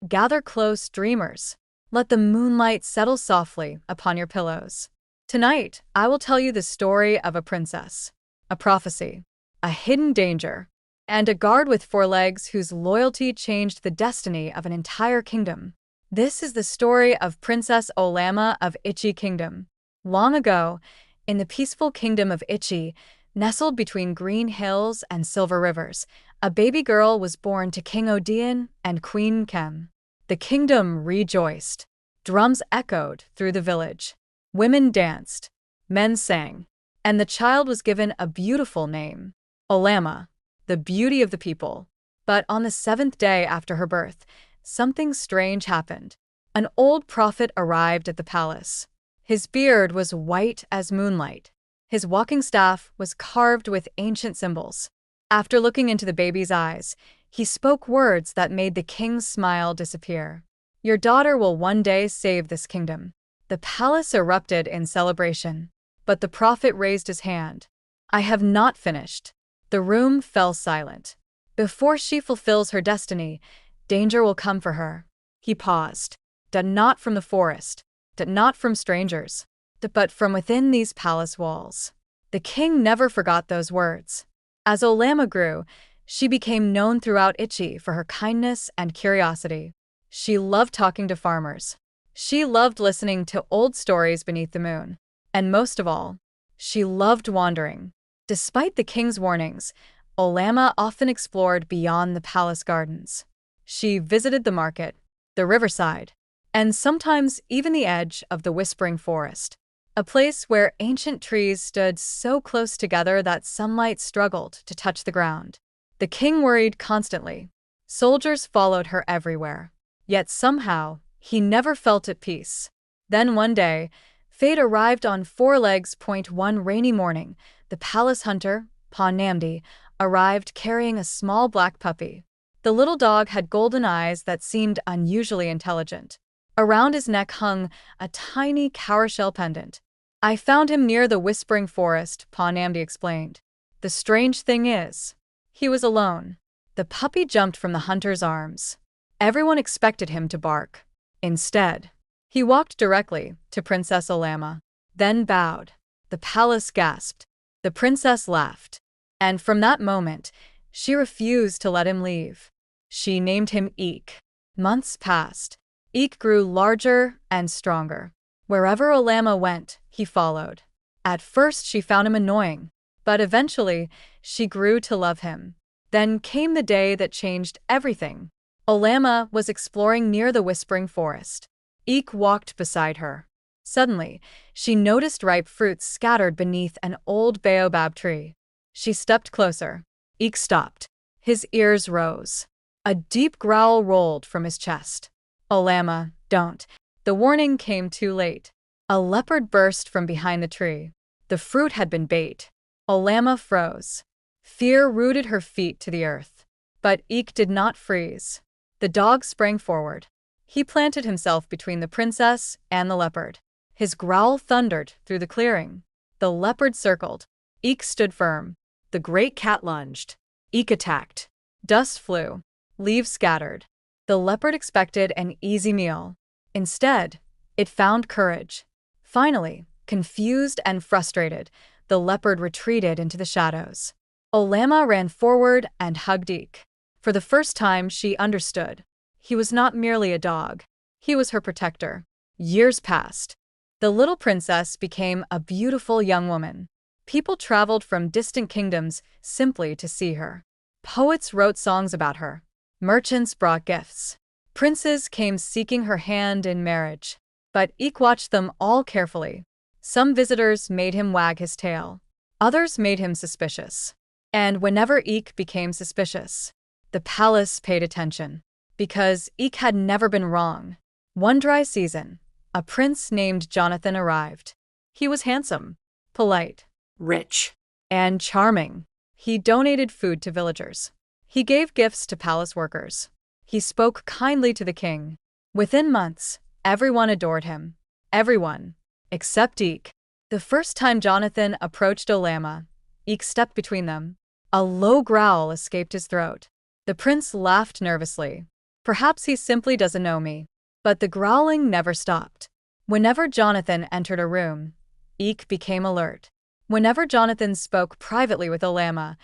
Gather close, dreamers. Let the moonlight settle softly upon your pillows. Tonight, I will tell you the story of a princess, a prophecy, a hidden danger, and a guard with four legs whose loyalty changed the destiny of an entire kingdom. This is the story of Princess Olamma of Ichi Kingdom. Long ago, in the peaceful kingdom of Ichi, nestled between green hills and silver rivers, a baby girl was born to King Odian and Queen Kem. The kingdom rejoiced. Drums echoed through the village. Women danced. Men sang. And the child was given a beautiful name, Olamma, the beauty of the people. But on the seventh day after her birth, something strange happened. An old prophet arrived at the palace. His beard was white as moonlight. His walking staff was carved with ancient symbols. After looking into the baby's eyes, he spoke words that made the king's smile disappear. Your daughter will one day save this kingdom. The palace erupted in celebration, but the prophet raised his hand. I have not finished. The room fell silent. Before she fulfills her destiny, danger will come for her. He paused. Not from the forest, not from strangers, but from within these palace walls. The king never forgot those words. As Olamma grew, she became known throughout Ichi for her kindness and curiosity. She loved talking to farmers. She loved listening to old stories beneath the moon. And most of all, she loved wandering. Despite the king's warnings, Olamma often explored beyond the palace gardens. She visited the market, the riverside, and sometimes even the edge of the whispering forest, a place where ancient trees stood so close together that sunlight struggled to touch the ground. The king worried constantly. Soldiers followed her everywhere. Yet somehow, he never felt at peace. Then one day, fate arrived on four legs. One rainy morning, the palace hunter, Pa Namdi, arrived carrying a small black puppy. The little dog had golden eyes that seemed unusually intelligent. Around his neck hung a tiny cowrie-shell pendant. I found him near the whispering forest, Pa Namdi explained. The strange thing is, he was alone. The puppy jumped from the hunter's arms. Everyone expected him to bark. Instead, he walked directly to Princess Olamma, then bowed. The palace gasped. The princess laughed. And from that moment, she refused to let him leave. She named him Eek. Months passed. Eek grew larger and stronger. Wherever Olamma went, he followed. At first she found him annoying, but eventually she grew to love him. Then came the day that changed everything. Olamma was exploring near the whispering forest. Eek walked beside her. Suddenly, she noticed ripe fruits scattered beneath an old baobab tree. She stepped closer. Eek stopped. His ears rose. A deep growl rolled from his chest. Olamma, don't. The warning came too late. A leopard burst from behind the tree. The fruit had been bait. Olamma froze. Fear rooted her feet to the earth. But Eek did not freeze. The dog sprang forward. He planted himself between the princess and the leopard. His growl thundered through the clearing. The leopard circled. Eek stood firm. The great cat lunged. Eek attacked. Dust flew. Leaves scattered. The leopard expected an easy meal. Instead, it found courage. Finally, confused and frustrated, the leopard retreated into the shadows. Olamma ran forward and hugged Eek. For the first time, she understood. He was not merely a dog. He was her protector. Years passed. The little princess became a beautiful young woman. People traveled from distant kingdoms simply to see her. Poets wrote songs about her. Merchants brought gifts. Princes came seeking her hand in marriage. But Eek watched them all carefully. Some visitors made him wag his tail. Others made him suspicious. And whenever Eek became suspicious, the palace paid attention. Because Eek had never been wrong. One dry season, a prince named Jonathan arrived. He was handsome, polite, rich, and charming. He donated food to villagers. He gave gifts to palace workers. He spoke kindly to the king. Within months, everyone adored him. Everyone, except Eek. The first time Jonathan approached Olamma, Eek stepped between them. A low growl escaped his throat. The prince laughed nervously. Perhaps he simply doesn't know me. But the growling never stopped. Whenever Jonathan entered a room, Eek became alert. Whenever Jonathan spoke privately with Olamma,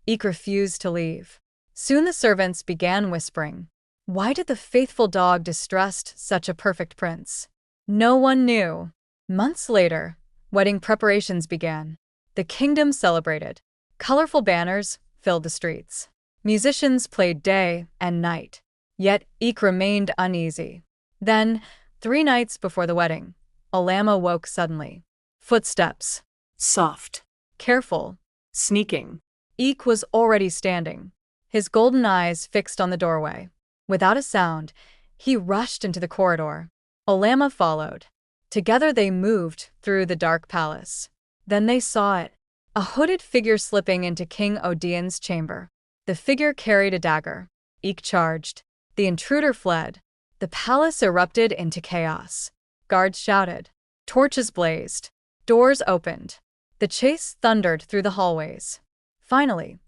Eek refused to leave. Soon the servants began whispering. Why did the faithful dog distrust such a perfect prince? No one knew. Months later, wedding preparations began. The kingdom celebrated. Colorful banners filled the streets. Musicians played day and night. Yet Eek remained uneasy. Then, 3 nights before the wedding, Olamma woke suddenly. Footsteps. Soft. Careful. Sneaking. Eek was already standing, his golden eyes fixed on the doorway. Without a sound, he rushed into the corridor. Olamma followed. Together they moved through the dark palace. Then they saw it, a hooded figure slipping into King Odian's chamber. The figure carried a dagger. Eek charged. The intruder fled. The palace erupted into chaos. Guards shouted. Torches blazed. Doors opened. The chase thundered through the hallways. Finally,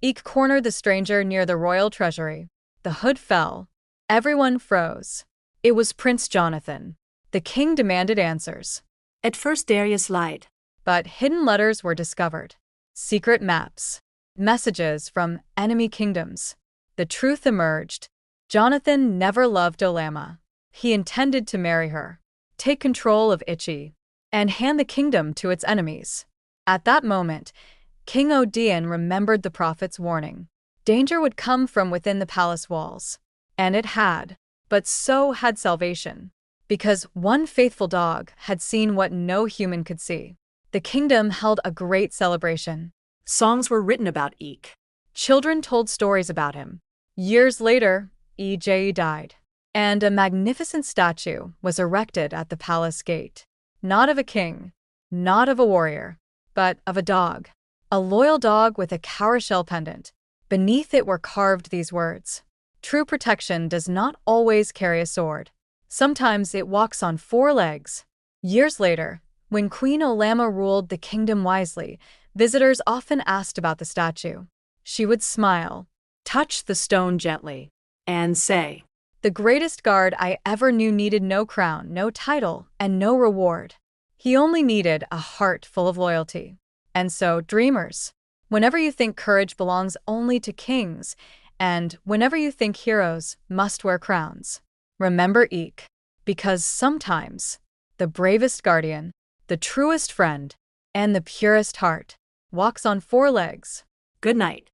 Eek cornered the stranger near the royal treasury. The hood fell. Everyone froze. It was Prince Jonathan. The king demanded answers. At first Darius lied. But hidden letters were discovered. Secret maps. Messages from enemy kingdoms. The truth emerged. Jonathan never loved Olamma. He intended to marry her, take control of Ichi, and hand the kingdom to its enemies. At that moment, King Odian remembered the prophet's warning. Danger would come from within the palace walls. And it had. But so had salvation. Because one faithful dog had seen what no human could see. The kingdom held a great celebration. Songs were written about Eek. Children told stories about him. Years later, EJ died. And a magnificent statue was erected at the palace gate. Not of a king, not of a warrior, but of a dog. A loyal dog with a cowrie-shell pendant. Beneath it were carved these words. True protection does not always carry a sword. Sometimes it walks on 4 legs. Years later, when Queen Olamma ruled the kingdom wisely, visitors often asked about the statue. She would smile, Touch the stone gently. And say, the greatest guard I ever knew needed no crown, no title, and no reward. He only needed a heart full of loyalty. And so, dreamers, whenever you think courage belongs only to kings, and whenever you think heroes must wear crowns, remember Eek, because sometimes the bravest guardian, the truest friend, and the purest heart walks on 4 legs. Good night.